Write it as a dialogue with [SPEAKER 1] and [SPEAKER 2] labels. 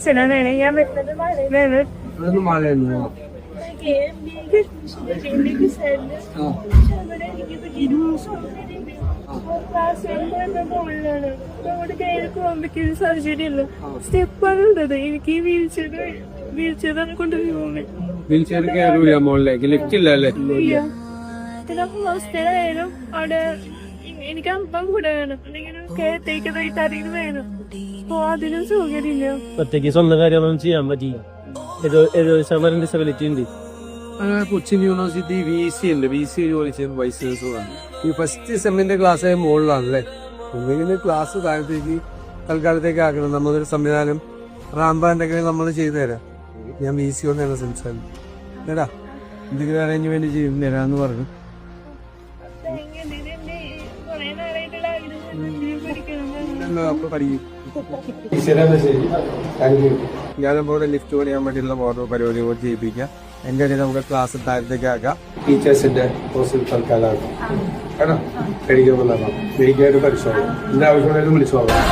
[SPEAKER 1] അച്ഛനാണ് ഞാൻ വരുന്നത് മഴയാണ് സർജറി അല്ല സ്റ്റെപ്പാണ് ഉള്ളത്. എനിക്ക് വീൽ ചെയറാണ് കൊണ്ടുപോയി ഹോസ്റ്റലായാലും അവിടെ എനിക്ക് അപ്പം കൂടെ വേണം, അല്ലെങ്കിൽ കേട്ടേക്ക് അറിയുന്നത് വേണം. അപ്പൊ അതിനും സൗകര്യമില്ല.
[SPEAKER 2] ഒറ്റയ്ക്ക് സ്വന്തം കാര്യമൊന്നും ചെയ്യാൻ പറ്റില്ല. ഏതോ ഡിസബിലിറ്റി ഉണ്ട്.
[SPEAKER 3] കൊച്ചിൻ യൂണിവേഴ്സിറ്റി VC ഉണ്ട്. VC ജോലി ചെയ്യുന്ന വൈസ് ചാൻസലറാണ്. ഈ ഫസ്റ്റ് സെമ്മിന്റെ ക്ലാസ് മുകളിലാണല്ലേ. എന്തെങ്കിലും ക്ലാസ് താഴത്തേക്ക് തൽക്കാലത്തേക്ക് ആക്കണം. നമ്മളൊരു സംവിധാനം റാംബാൻഡൊക്കെ നമ്മൾ ചെയ്തു തരാം. ഞാൻ VC കൊണ്ടാണ് സംസാരിക്കുന്നത്. എടാ എന്തെങ്കിലും അറേഞ്ച്മെന്റ് ചെയ്യും തരാന്ന് പറഞ്ഞു. അപ്പൊ പഠിക്കും. ഞാനപ്പോൾ ലിഫ്റ്റ് പണിയാൻ വേണ്ടിയുള്ള ഓരോ പരിപാടി കൂടി ചെയ്യിപ്പിക്കാം. എന്റെ ഇടയിൽ നമുക്ക് ക്ലാസ് താഴത്തേക്ക് ആക്കാം. ടീച്ചേഴ്സിന്റെ കോഴ്സിൽ തൽക്കാലമാക്കാം കേട്ടോ. കഴിക്കുമ്പോൾ മെഡിക്കായിട്ട് പരിശോധന. എന്റെ ആവശ്യമുണ്ടെങ്കിലും വിളിച്ചു പോകാം.